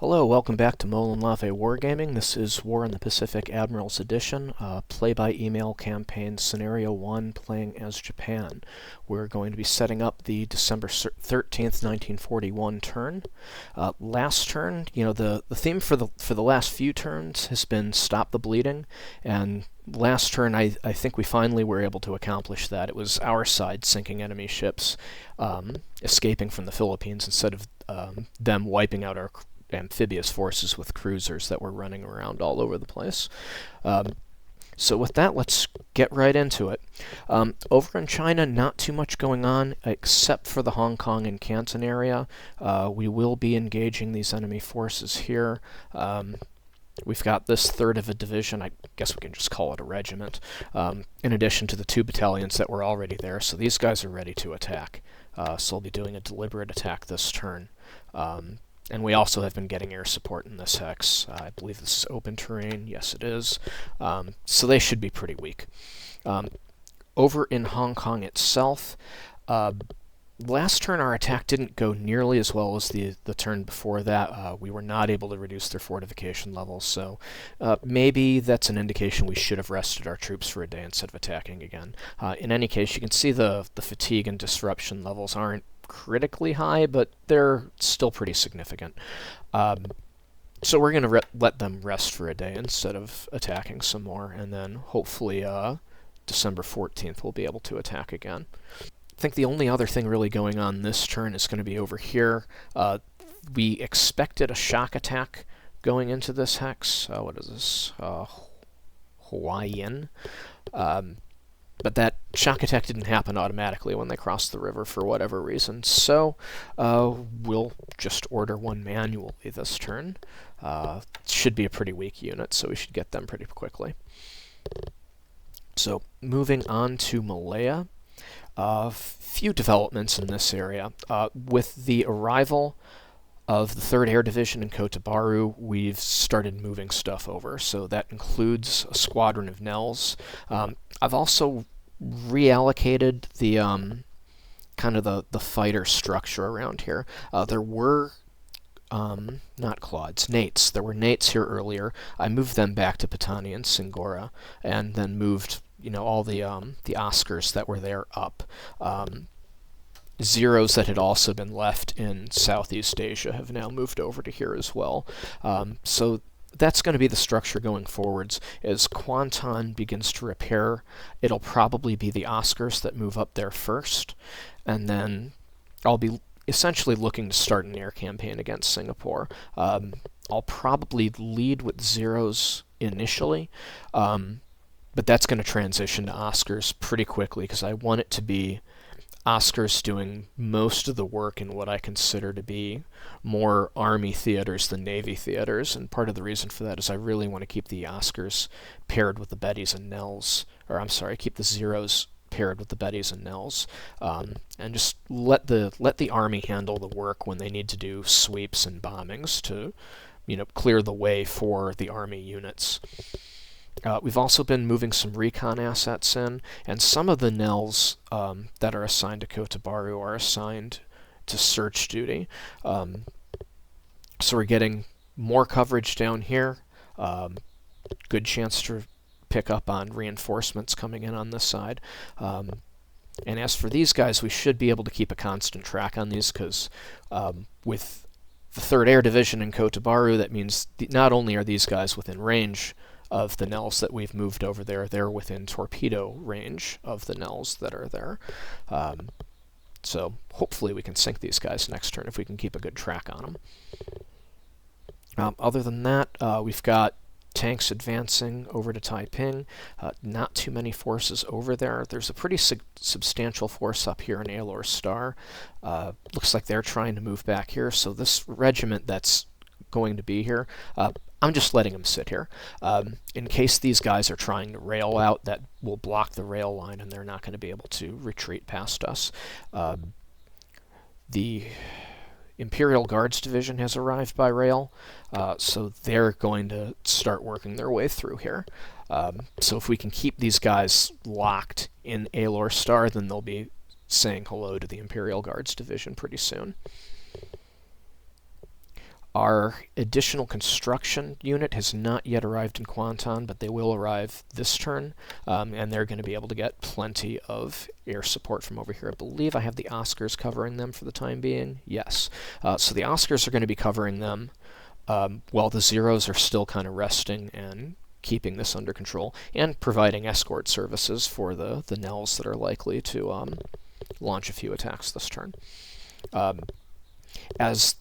Hello, welcome back to Molin Lave Wargaming. This is War in the Pacific Admirals Edition, play-by-email campaign Scenario 1, playing as Japan. We're going to be setting up the December 13th, 1941 turn. Last turn, the theme for the last few turns has been Stop the Bleeding, and last turn I think we finally were able to accomplish that. It was our side sinking enemy ships, escaping from the Philippines instead of them wiping out our amphibious forces with cruisers that were running around all over the place. So with that, let's get right into it. Over in China, not too much going on except for the Hong Kong and Canton area. We will be engaging these enemy forces here. We've got this third of a division, I guess we can just call it a regiment, in addition to the 2 battalions that were already there, so these guys are ready to attack. So we'll be doing a deliberate attack this turn. And we also have been getting air support in this hex. I believe this is open terrain. Yes, it is. So they should be pretty weak. Over in Hong Kong itself, last turn our attack didn't go nearly as well as the turn before that. We were not able to reduce their fortification levels, so maybe that's an indication we should have rested our troops for a day instead of attacking again. In any case, you can see the fatigue and disruption levels aren't critically high, but they're still pretty significant. So we're going to let them rest for a day instead of attacking some more, and then hopefully December 14th we'll be able to attack again. I think the only other thing really going on this turn is going to be over here. We expected a shock attack going into this hex. What is this? Hawaiian. But that shock attack didn't happen automatically when they crossed the river for whatever reason, so we'll just order one manually this turn. Should be a pretty weak unit, so we should get them pretty quickly. So moving on to Malaya, few developments in this area. With the arrival of the 3rd Air Division in Kota Bharu, we've started moving stuff over, so that includes a squadron of Nells. I've also reallocated the kind of the fighter structure around here. There were not Claudes, Nates. There were Nates here earlier. I moved them back to Patani and Singora, and then moved all the Oscars that were there up. Zeros that had also been left in Southeast Asia have now moved over to here as well. So that's going to be the structure going forwards. As Kwanton begins to repair, it'll probably be the Oscars that move up there first, and then I'll be essentially looking to start an air campaign against Singapore. I'll probably lead with Zeros initially, but that's going to transition to Oscars pretty quickly because I want it to be Oscars doing most of the work in what I consider to be more Army theaters than Navy theaters, and part of the reason for that is I really want to keep the Oscars paired with the Bettys and Nells, or I'm sorry, keep the Zeros paired with the Bettys and Nells, and just let the Army handle the work when they need to do sweeps and bombings to, clear the way for the Army units. We've also been moving some recon assets in, and some of the Nells that are assigned to Kota Bharu are assigned to search duty. So we're getting more coverage down here. Good chance to pick up on reinforcements coming in on this side. And as for these guys, we should be able to keep a constant track on these because with the 3rd Air Division in Kota Bharu, that means not only are these guys within range of the Nells that we've moved over there, they're within torpedo range of the Nells that are there. So hopefully we can sink these guys next turn if we can keep a good track on them. Other than that, we've got tanks advancing over to Taiping. Not too many forces over there. There's a pretty substantial force up here in Aylor Star. Looks like they're trying to move back here, so this regiment that's going to be here, I'm just letting them sit here. In case these guys are trying to rail out, that will block the rail line and they're not going to be able to retreat past us. The Imperial Guards Division has arrived by rail, so they're going to start working their way through here. So if we can keep these guys locked in Aylor Star, then they'll be saying hello to the Imperial Guards Division pretty soon. Our additional construction unit has not yet arrived in Kwanton, but they will arrive this turn, and they're going to be able to get plenty of air support from over here. I believe I have the Oscars covering them for the time being. Yes. So the Oscars are going to be covering them while the Zeros are still kind of resting and keeping this under control, and providing escort services for the Nells that are likely to launch a few attacks this turn. As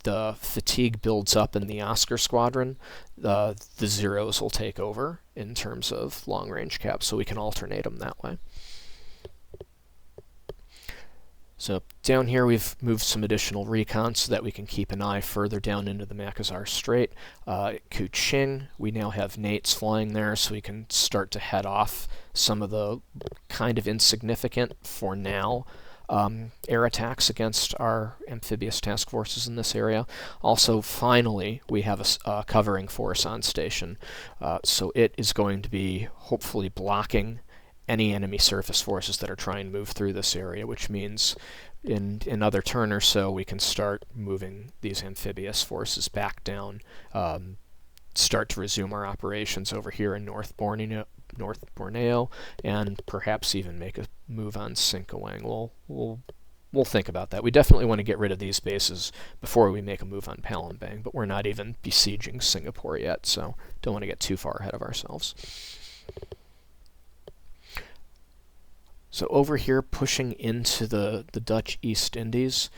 the fatigue builds up in the Oscar squadron, the Zeros will take over in terms of long-range caps, so we can alternate them that way. So down here we've moved some additional recon so that we can keep an eye further down into the Makazar Strait. Kuching, we now have Nates flying there, so we can start to head off some of the kind of insignificant, for now, air attacks against our amphibious task forces in this area. Also, finally, we have a covering force on station, so it is going to be hopefully blocking any enemy surface forces that are trying to move through this area, which means in another turn or so we can start moving these amphibious forces back down, start to resume our operations over here in North Borneo, and perhaps even make a move on Singkawang. We'll think about that. We definitely want to get rid of these bases before we make a move on Palembang, but we're not even besieging Singapore yet, so don't want to get too far ahead of ourselves. So over here, pushing into the Dutch East Indies,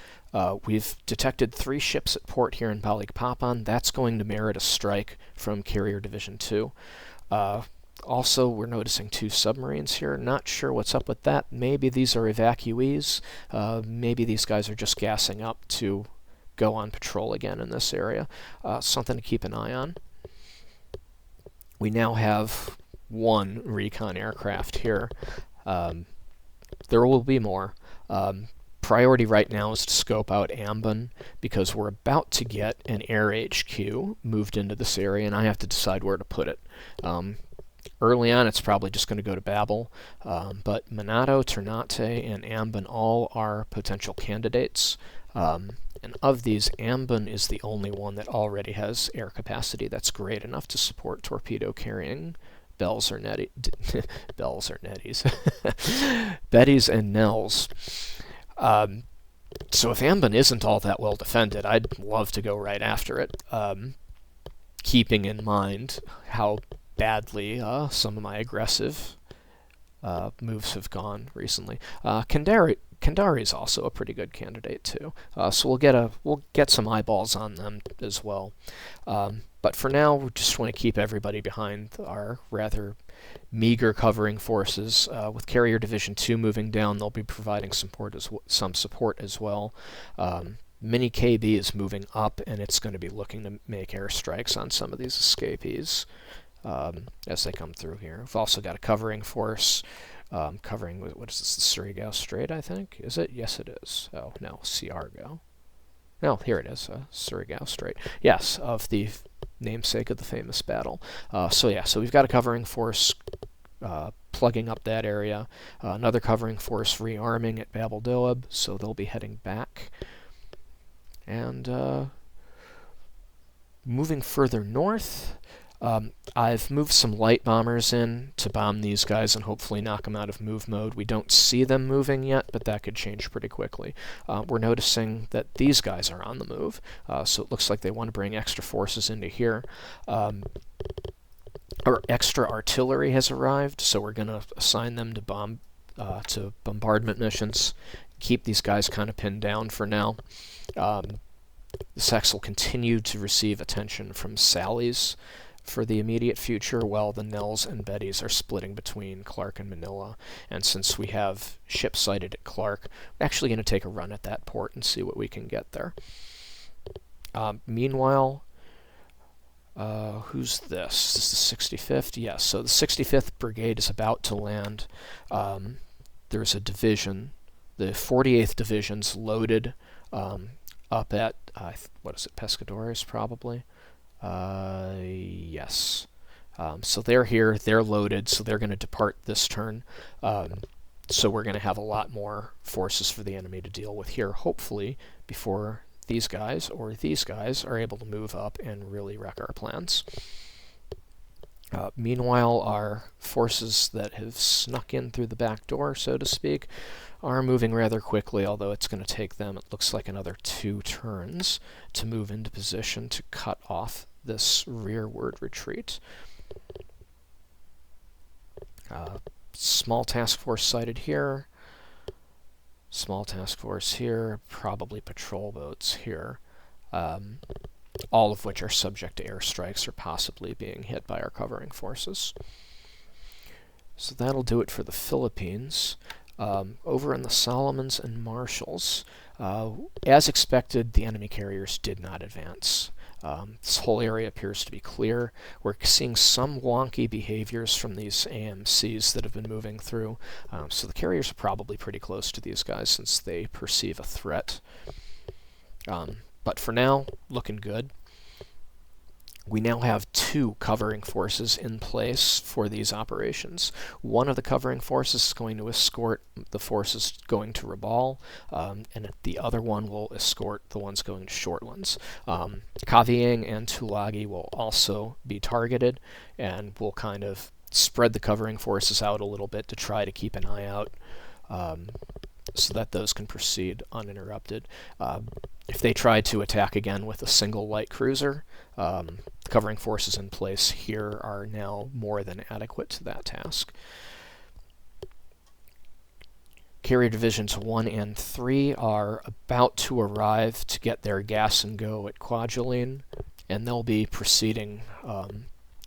we've detected 3 ships at port here in Balikpapan. That's going to merit a strike from Carrier Division 2. Also, we're noticing 2 submarines here. Not sure what's up with that. Maybe these are evacuees. Maybe these guys are just gassing up to go on patrol again in this area. Something to keep an eye on. We now have 1 recon aircraft here. There will be more. Priority right now is to scope out Ambon, because we're about to get an air HQ moved into this area, and I have to decide where to put it. Early on, it's probably just going to go to Babel, but Manado, Ternate, and Ambon all are potential candidates. And of these, Ambon is the only one that already has air capacity that's great enough to support torpedo-carrying Bells or Netties. Bettys and Nells. So if Ambon isn't all that well defended, I'd love to go right after it, keeping in mind how badly some of my aggressive moves have gone recently. Kandari is also a pretty good candidate too, so we'll get some eyeballs on them as well. But for now, we just want to keep everybody behind our rather meager covering forces. With Carrier Division 2 moving down, they'll be providing some support as well. Mini KB is moving up, and it's going to be looking to make airstrikes on some of these escapees as they come through here. We've also got a covering force covering, what is this, the Surigao Strait, I think? Is it? Yes, it is. Oh, no, Siargao. No, here it is, Surigao Strait. Yes, of the namesake of the famous battle. So we've got a covering force plugging up that area. Another covering force rearming at Bab el-Doab, so they'll be heading back. And moving further north, I've moved some light bombers in to bomb these guys and hopefully knock them out of move mode. We don't see them moving yet, but that could change pretty quickly. We're noticing that these guys are on the move, so it looks like they want to bring extra forces into here. Our extra artillery has arrived, so we're going to assign them to bombardment missions. Keep these guys kind of pinned down for now. The Sex will continue to receive attention from Sally's for the immediate future, while the Nells and Bettys are splitting between Clark and Manila. And since we have ships sighted at Clark, we're actually going to take a run at that port and see what we can get there. Meanwhile, who's this? This is the 65th? Yes, so the 65th Brigade is about to land. There's a division. The 48th Division's loaded up at, what is it, Pescadores, probably? Yes. So they're here, they're loaded, so they're going to depart this turn. So we're going to have a lot more forces for the enemy to deal with here, hopefully, before these guys or these guys are able to move up and really wreck our plans. Meanwhile, our forces that have snuck in through the back door, so to speak, are moving rather quickly, although it's going to take them, it looks like, another 2 turns to move into position to cut off this rearward retreat. Small task force sighted here, small task force here, probably patrol boats here, all of which are subject to airstrikes or possibly being hit by our covering forces. So that'll do it for the Philippines. Over in the Solomons and Marshalls, as expected, the enemy carriers did not advance. This whole area appears to be clear. We're seeing some wonky behaviors from these AMCs that have been moving through, so the carriers are probably pretty close to these guys since they perceive a threat. But for now, looking good. We now have 2 covering forces in place for these operations. One of the covering forces is going to escort the forces going to Rabaul, and the other one will escort the ones going to Shortlands. Kavieng and Tulagi will also be targeted, and we'll kind of spread the covering forces out a little bit to try to keep an eye out so that those can proceed uninterrupted. If they try to attack again with a single light cruiser, covering forces in place here are now more than adequate to that task. Carrier Divisions 1 and 3 are about to arrive to get their gas and go at Kwajalein, and they'll be proceeding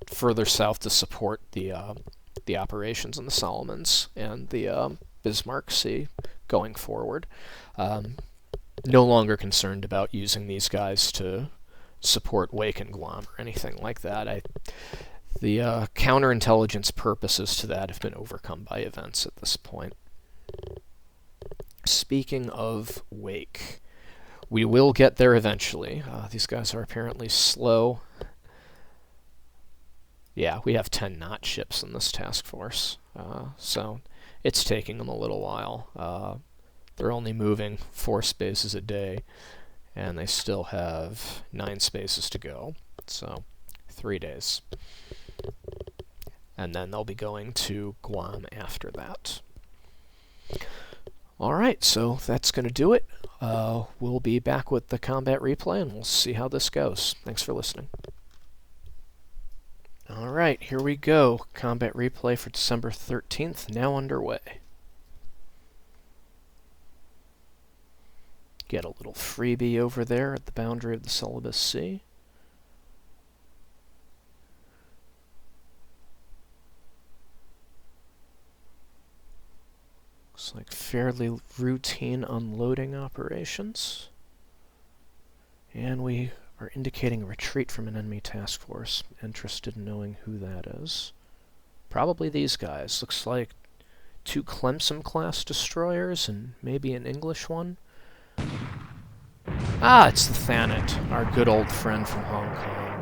further south to support the operations in the Solomons and the Bismarck Sea going forward. No longer concerned about using these guys to support Wake and Guam or anything like that. The counterintelligence purposes to that have been overcome by events at this point. Speaking of Wake, we will get there eventually. These guys are apparently slow. Yeah, we have 10 knot ships in this task force, so it's taking them a little while. They're only moving 4 spaces a day, and they still have 9 spaces to go, so 3 days. And then they'll be going to Guam after that. Alright, so that's going to do it. We'll be back with the combat replay, and we'll see how this goes. Thanks for listening. Alright, here we go. Combat replay for December 13th, now underway. Get a little freebie over there at the boundary of the Celebes Sea. Looks like fairly routine unloading operations. And we are indicating a retreat from an enemy task force. Interested in knowing who that is. Probably these guys. Looks like 2 Clemson-class destroyers and maybe an English one. Ah, it's the Thanet, our good old friend from Hong Kong.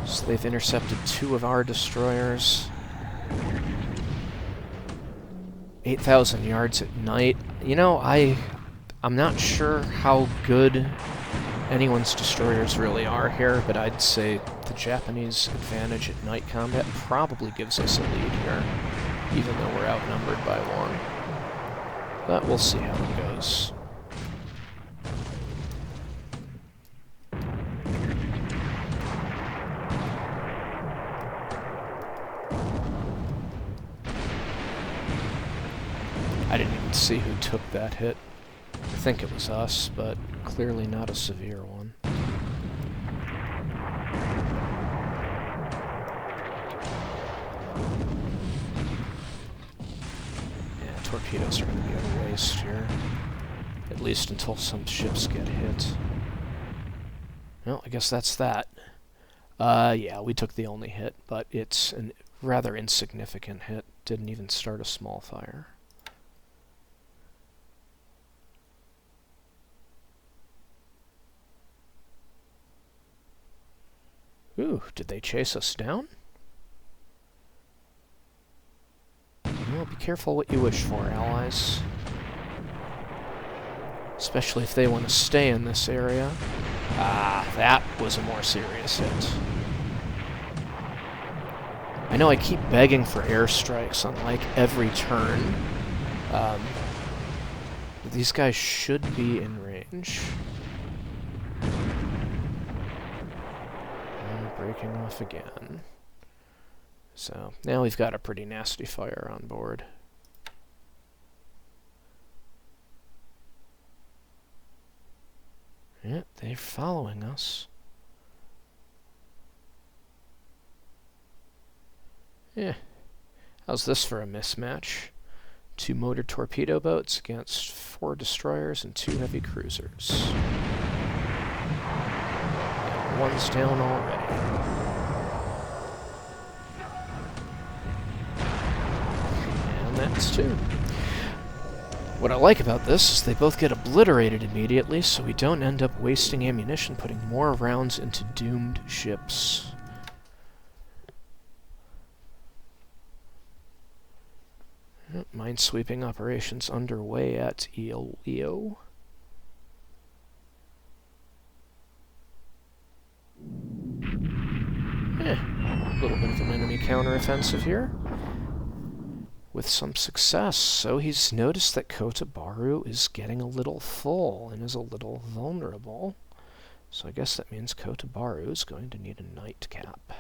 So they've intercepted 2 of our destroyers. 8,000 yards at night. You know, I'm not sure how good anyone's destroyers really are here, but I'd say the Japanese advantage at night combat probably gives us a lead here, even though we're outnumbered by 1. But we'll see how it goes. I didn't even see who took that hit. I think it was us, but clearly not a severe one. Torpedoes are going to be a waste here, at least until some ships get hit. Well, I guess that's that. Yeah, we took the only hit, but it's a rather insignificant hit. Didn't even start a small fire. Ooh, did they chase us down? Well, be careful what you wish for, allies. especially if they want to stay in this area. Ah, that was a more serious hit. I know I keep begging for airstrikes on, like, every turn. These guys should be in range. And breaking off again. So, now we've got a pretty nasty fire on board. Yep, they're following us. Yeah. How's this for a mismatch? 2 motor torpedo boats against 4 destroyers and 2 heavy cruisers. And one's down already. And that's 2. What I like about this is they both get obliterated immediately, so we don't end up wasting ammunition putting more rounds into doomed ships. Minesweeping operations underway at Leo. A little bit of an enemy counteroffensive here. With some success. So he's noticed that Kotabaru is getting a little full and is a little vulnerable. So I guess that means Kotabaru is going to need a nightcap.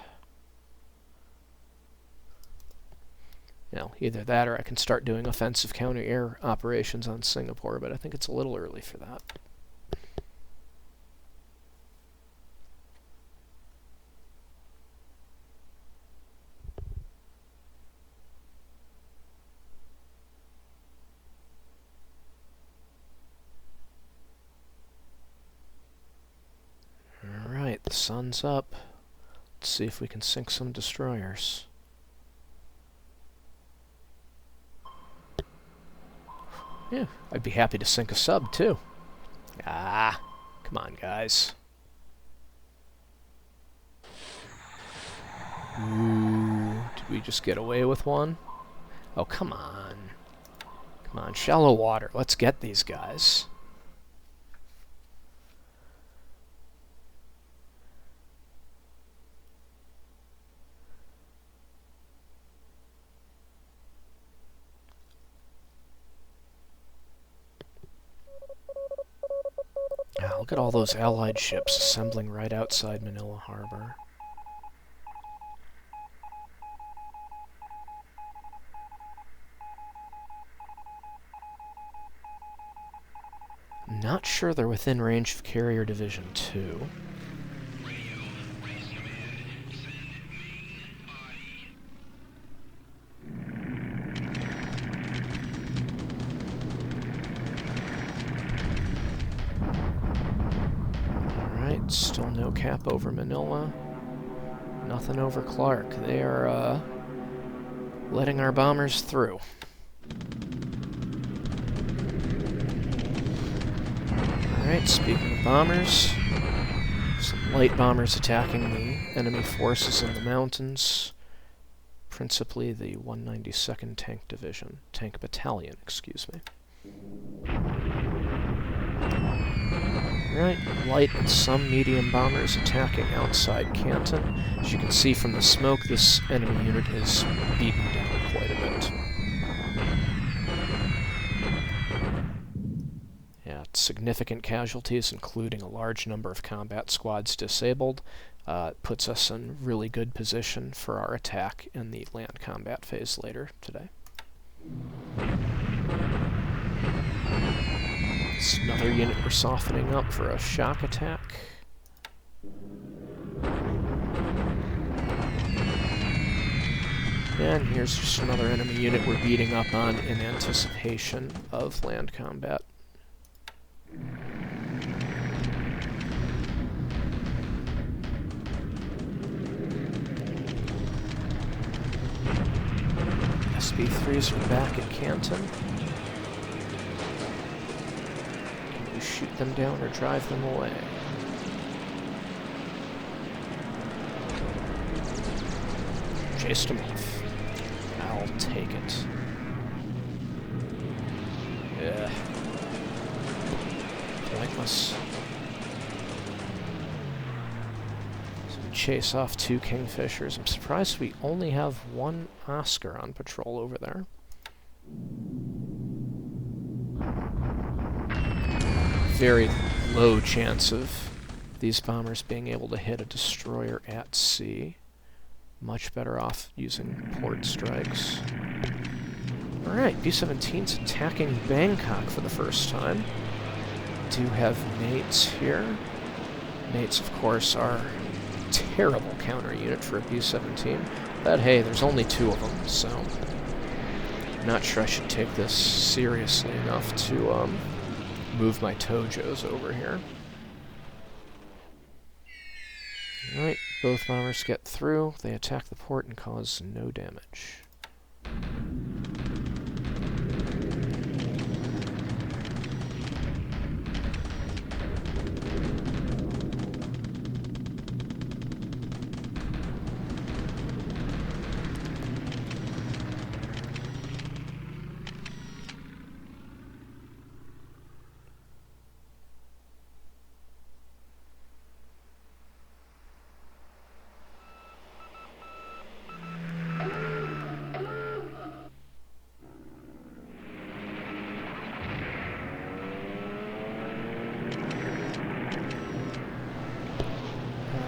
Now, either that or I can start doing offensive counter-air operations on Singapore, but I think it's a little early for that. Alright, the sun's up. Let's see if we can sink some destroyers. Yeah, I'd be happy to sink a sub, too. Ah, come on, guys. Ooh, did we just get away with one? Oh, come on. Come on, shallow water. Let's get these guys. Look at all those Allied ships assembling right outside Manila Harbor. I'm not sure they're within range of Carrier Division 2. Still no cap over Manila. Nothing over Clark. They are letting our bombers through. Alright, speaking of bombers, some light bombers attacking the enemy forces in the mountains. Principally the 192nd Tank Battalion, excuse me. Right, light and some medium bombers attacking outside Canton. As you can see from the smoke, this enemy unit is beaten down quite a bit. Yeah, significant casualties, including a large number of combat squads disabled, puts us in really good position for our attack in the land combat phase later today. It's another unit we're softening up for a shock attack. And here's just another enemy unit we're beating up on in anticipation of land combat. SB-3s are back at Canton. Shoot them down or drive them away. Chased them off. I'll take it. Yeah. us. So we chase off 2 Kingfishers. I'm surprised we only have 1 Oscar on patrol over there. Very low chance of these bombers being able to hit a destroyer at sea. Much better off using port strikes. Alright, B-17's attacking Bangkok for the first time. Do have mates here. Mates, of course, are a terrible counter unit for a B-17. But hey, there's only 2 of them, so I'm not sure I should take this seriously enough to move my Tojos over here. Alright, both bombers get through. They attack the port and cause no damage.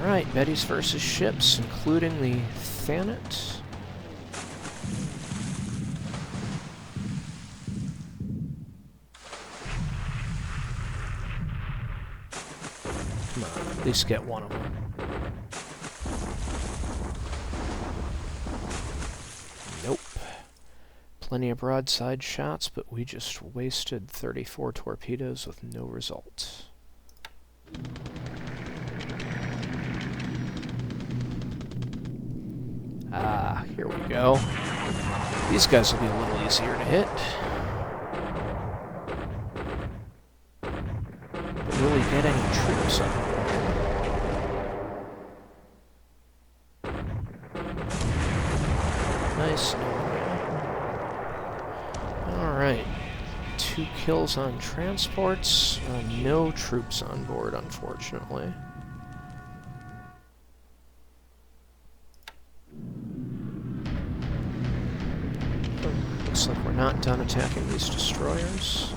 Alright, Betties versus ships, including the Thanet. Come on, at least get one of them. Nope. Plenty of broadside shots, but we just wasted 34 torpedoes with no result. Ah, here we go. These guys will be a little easier to hit. But will we get any troops up here? Nice. Alright. 2 kills on transports. No troops on board, unfortunately. Looks like we're not done attacking these destroyers.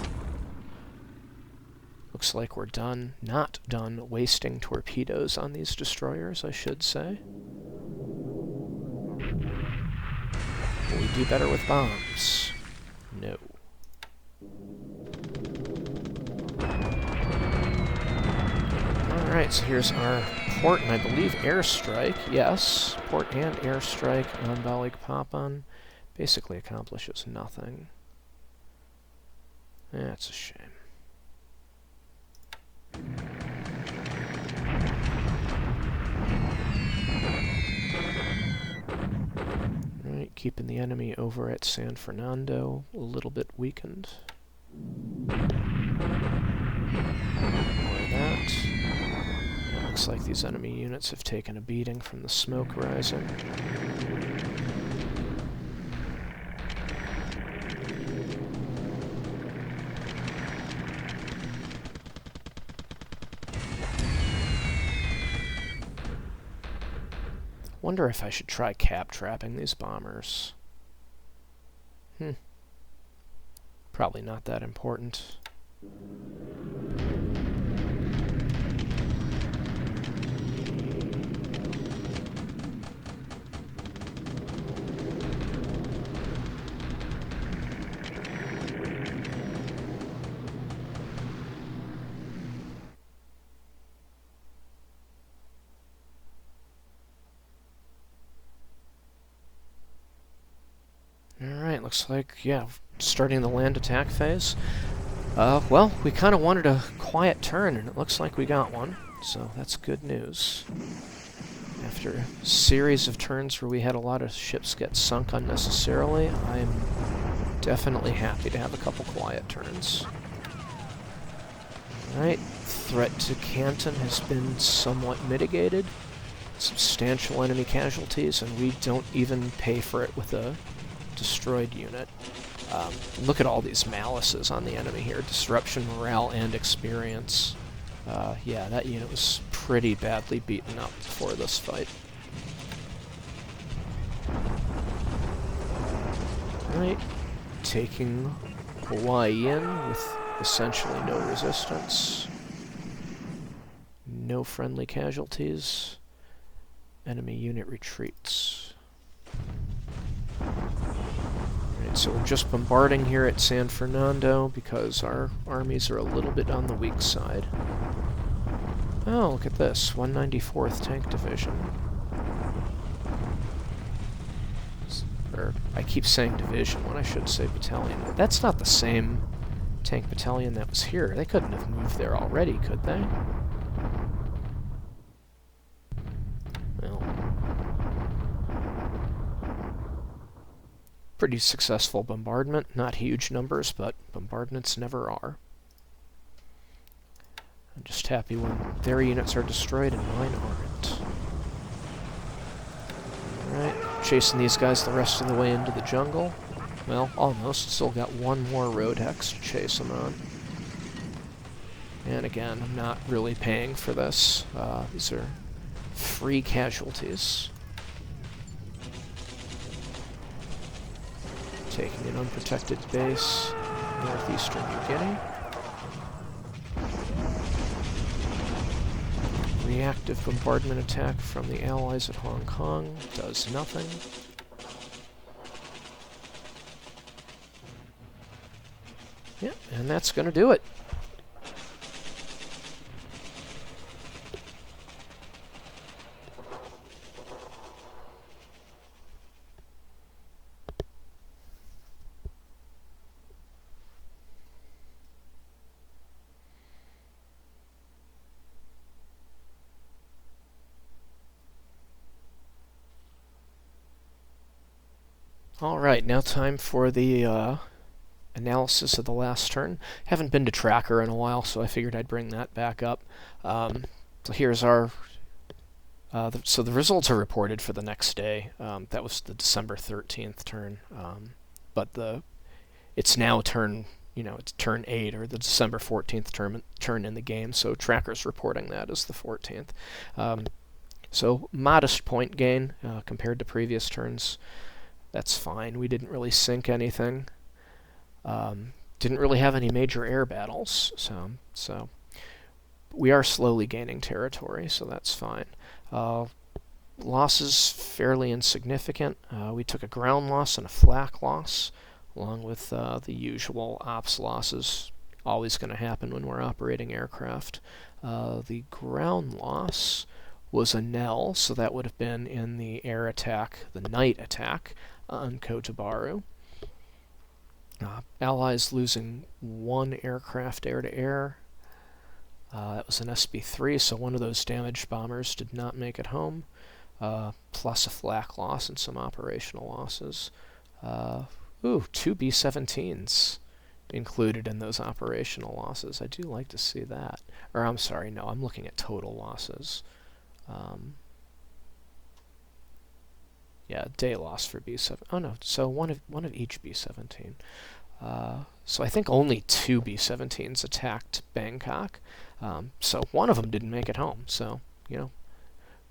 Looks like we're not done wasting torpedoes on these destroyers, I should say. Will we do better with bombs? No. Alright, so here's our port and I believe airstrike. Yes, port and airstrike on Balikpapan. Basically accomplishes nothing. That's a shame. Alright, keeping the enemy over at San Fernando a little bit weakened. More of that. It looks like these enemy units have taken a beating from the smoke rising. Wonder if I should try cap trapping these bombers. Probably not that important. Alright, looks like, yeah, starting the land attack phase. Well, we kind of wanted a quiet turn, and it looks like we got one, so that's good news. After a series of turns where we had a lot of ships get sunk unnecessarily, I'm definitely happy to have a couple quiet turns. Alright, threat to Canton has been somewhat mitigated. Substantial enemy casualties, and we don't even pay for it with a destroyed unit. Look at all these malices on the enemy here. Disruption, morale, and experience. Yeah, that unit was pretty badly beaten up before this fight. Alright, taking Hawaii in with essentially no resistance. No friendly casualties. Enemy unit retreats. Alright, so we're just bombarding here at San Fernando because our armies are a little bit on the weak side. Oh, look at this. 194th Tank Division. Or, I keep saying division when I should say battalion. That's not the same tank battalion that was here. They couldn't have moved there already, could they? Well, pretty successful bombardment. Not huge numbers, but bombardments never are. I'm just happy when their units are destroyed and mine aren't. Alright, chasing these guys the rest of the way into the jungle. Well, almost. Still got one more road hex to chase them on. And again, I'm not really paying for this. These are free casualties. Taking an unprotected base, northeastern New Guinea. Reactive bombardment attack from the Allies at Hong Kong does nothing. Yep, and that's going to do it. Alright, now time for the analysis of the last turn. Haven't been to Tracker in a while, so I figured I'd bring that back up. So here's our... so the results are reported for the next day. That was the December 13th turn. But it's now turn... it's turn 8, or the December 14th turn in the game, so Tracker's reporting that as the 14th. So modest point gain compared to previous turns. That's fine. We didn't really sink anything. Didn't really have any major air battles, so we are slowly gaining territory, so that's fine. Losses fairly insignificant. We took a ground loss and a flak loss, along with the usual ops losses. Always going to happen when we're operating aircraft. The ground loss was a Nells, so that would have been in the air attack, the night attack on Kotabaru. Allies losing one aircraft air-to-air. That was an SB-3, so one of those damaged bombers did not make it home, plus a flak loss and some operational losses. Two B-17s included in those operational losses. I do like to see that. Or, I'm sorry, no, I'm looking at total losses. Yeah, day loss for B7. Oh no, so one of each B-17. So I think only 2 B-17s attacked Bangkok. So one of them didn't make it home. So,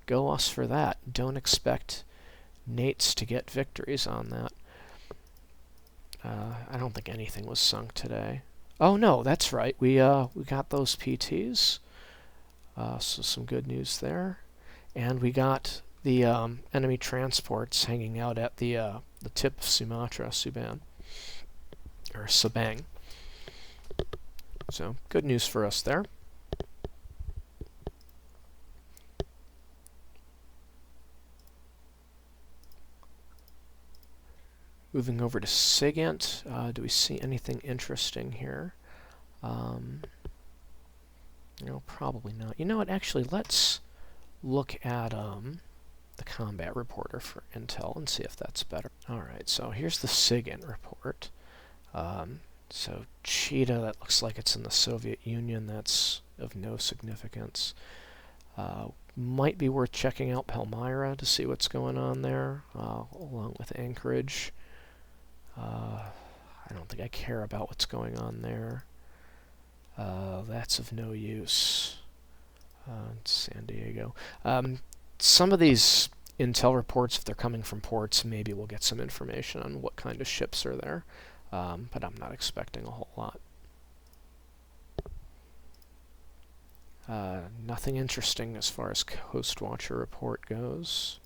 go us for that. Don't expect Nates to get victories on that. I don't think anything was sunk today. Oh no, that's right. We got those PTs. So some good news there. And we got the enemy transports hanging out at the tip of Sumatra, Subang. Or Sabang. So, good news for us there. Moving over to SIGINT, do we see anything interesting here? Probably not. You know what, actually, let's look at the combat reporter for Intel and see if that's better. Alright, so here's the SIGINT report. So Cheetah, that looks like it's in the Soviet Union. That's of no significance. Might be worth checking out Palmyra to see what's going on there, along with Anchorage. I don't think I care about what's going on there. That's of no use. San Diego. Some of these intel reports, if they're coming from ports, maybe we'll get some information on what kind of ships are there, but I'm not expecting a whole lot. Nothing interesting as far as Coast Watcher report goes.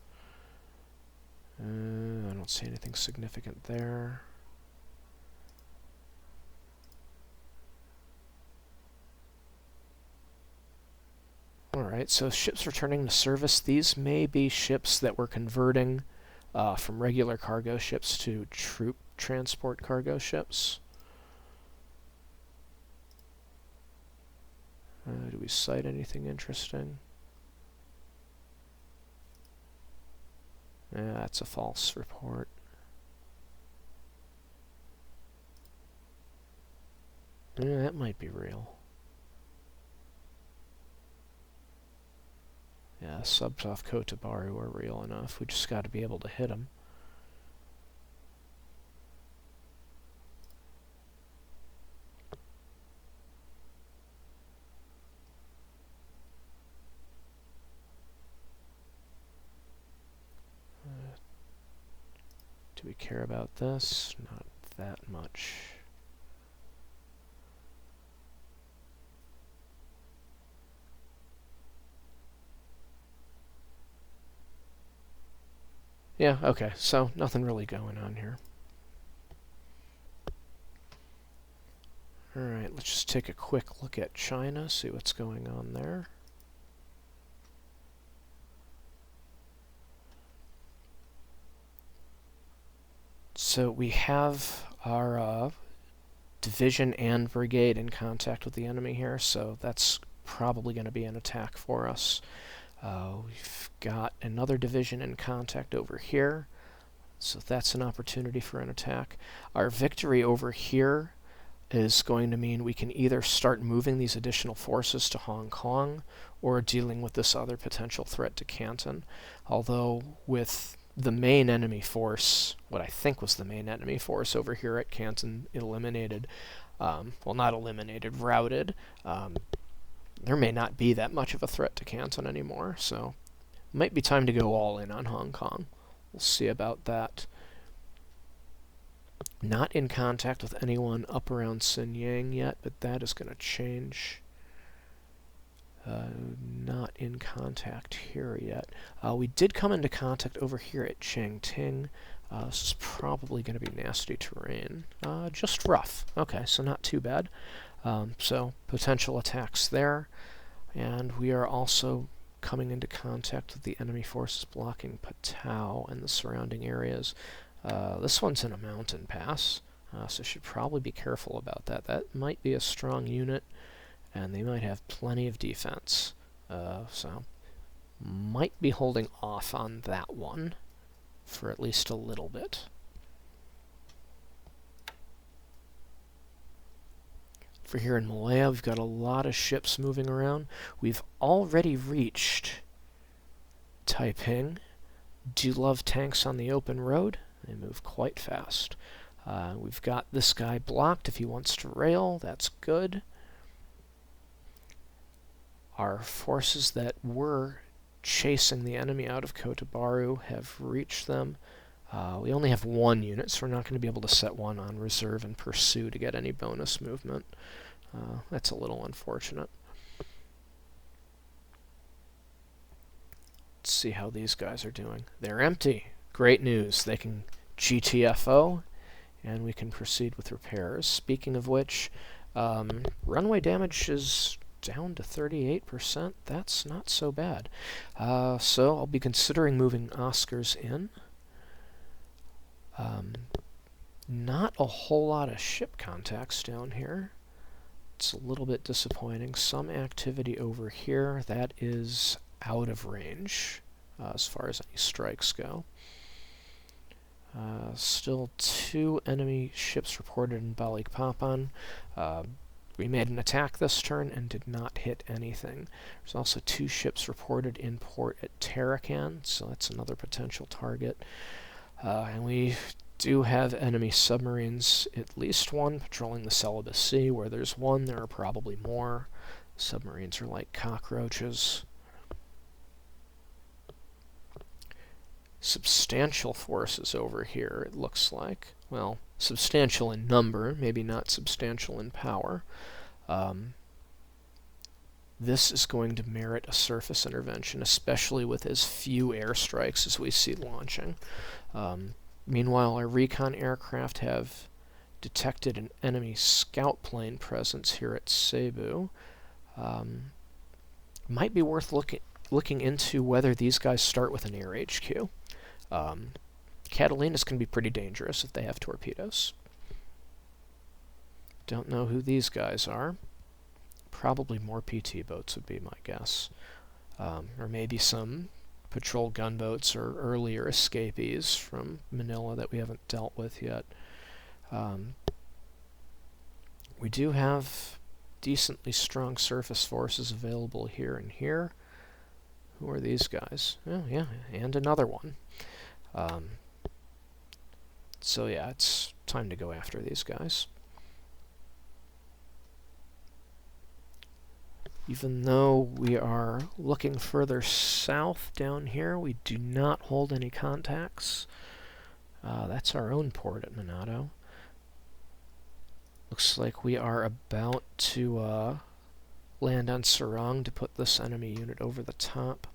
I don't see anything significant there. Alright, so ships returning to service. These may be ships that we're converting from regular cargo ships to troop transport cargo ships. Do we cite anything interesting? Yeah, that's a false report. Yeah, that might be real. Yeah, subs off Kotabaru are real enough. We just got to be able to hit them. Do we care about this? Not that much. Yeah, okay, so nothing really going on here. Alright, let's just take a quick look at China, see what's going on there. So we have our division and brigade in contact with the enemy here, so that's probably going to be an attack for us. We've got another division in contact over here, so that's an opportunity for an attack. Our victory over here is going to mean we can either start moving these additional forces to Hong Kong or dealing with this other potential threat to Canton. Although with the main enemy force, what I think was the main enemy force over here at Canton eliminated, well, not eliminated, routed, there may not be that much of a threat to Canton anymore, so it might be time to go all in on Hong Kong. We'll see about that. Not in contact with anyone up around Xinyang yet, but that is going to change. Not in contact here yet. We did come into contact over here at Changting. This is probably going to be nasty terrain. Just rough. Okay, so not too bad. So potential attacks there. And we are also coming into contact with the enemy forces blocking Patao and the surrounding areas. This one's in a mountain pass, so should probably be careful about that. That might be a strong unit, and they might have plenty of defense. So might be holding off on that one for at least a little bit. For here in Malaya, we've got a lot of ships moving around. We've already reached Taiping. Do love tanks on the open road. They move quite fast. We've got this guy blocked if he wants to rail. That's good. Our forces that were chasing the enemy out of Kotabaru have reached them. We only have one unit, so we're not going to be able to set one on reserve and pursue to get any bonus movement. That's a little unfortunate. Let's see how these guys are doing. They're empty. Great news. They can GTFO, and we can proceed with repairs. Speaking of which, runway damage is down to 38%. That's not so bad. So I'll be considering moving Oscars in. Not a whole lot of ship contacts down here. It's a little bit disappointing. Some activity over here that is out of range as far as any strikes go. Still 2 enemy ships reported in Balikpapan. We made an attack this turn and did not hit anything. There's also 2 ships reported in port at Tarakan, so that's another potential target. And we do have enemy submarines, at least one patrolling the Celebes Sea. Where there's one, there are probably more. Submarines are like cockroaches. Substantial forces over here, it looks like. Well, substantial in number, maybe not substantial in power. This is going to merit a surface intervention, especially with as few airstrikes as we see launching. Meanwhile, our recon aircraft have detected an enemy scout plane presence here at Cebu. Might be worth looking into whether these guys start with an air HQ. Catalinas can be pretty dangerous if they have torpedoes. Don't know who these guys are. Probably more PT boats would be my guess. Or maybe some patrol gunboats or earlier escapees from Manila that we haven't dealt with yet. We do have decently strong surface forces available here and here. Who are these guys? Oh, yeah, and another one. So yeah, it's time to go after these guys. Even though we are looking further south down here, we do not hold any contacts. That's our own port at Manado. Looks like we are about to land on Sarong to put this enemy unit over the top.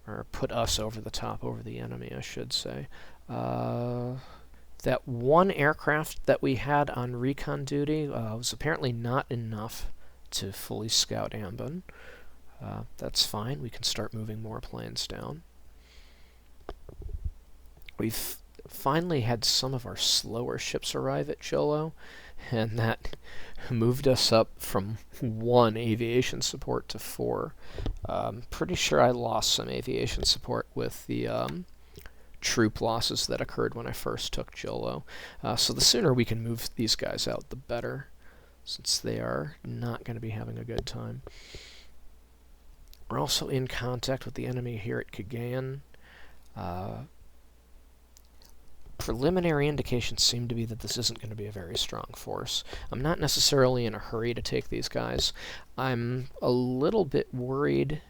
Or put us over the top, over the enemy, I should say. That one aircraft that we had on recon duty was apparently not enough to fully scout Ambon. That's fine, we can start moving more planes down. We've finally had some of our slower ships arrive at Jolo, and that moved us up from 1 aviation support to 4. Pretty sure I lost some aviation support with the troop losses that occurred when I first took Jolo. So the sooner we can move these guys out, the better, since they are not going to be having a good time. We're also in contact with the enemy here at Cagayan. Preliminary indications seem to be that this isn't going to be a very strong force. I'm not necessarily in a hurry to take these guys. I'm a little bit worried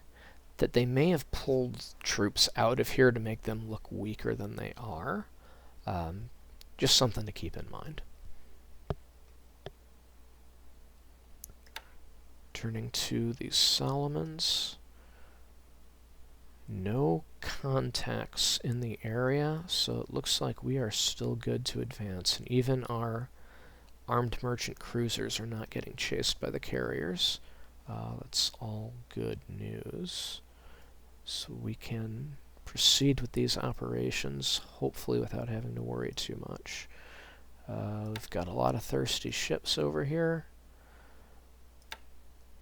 that they may have pulled troops out of here to make them look weaker than they are. Just something to keep in mind. Turning to the Solomons. No contacts in the area, so it looks like we are still good to advance, and even our armed merchant cruisers are not getting chased by the carriers. That's all good news. So we can proceed with these operations, hopefully without having to worry too much. We've got a lot of thirsty ships over here.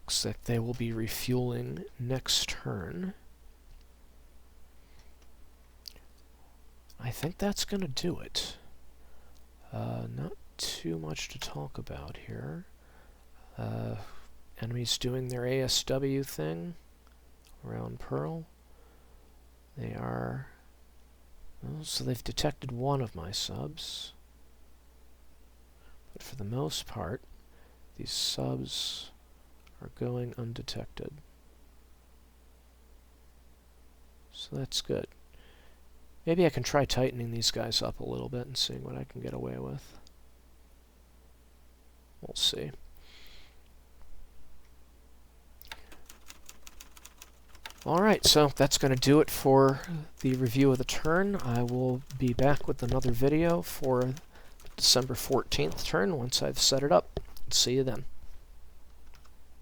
Looks like they will be refueling next turn. I think that's going to do it. Not too much to talk about here. Enemies doing their ASW thing around Pearl. They are... Well, so they've detected one of my subs. But for the most part, these subs are going undetected. So that's good. Maybe I can try tightening these guys up a little bit and seeing what I can get away with. We'll see. Alright, so that's going to do it for the review of the turn. I will be back with another video for December 14th turn once I've set it up. See you then.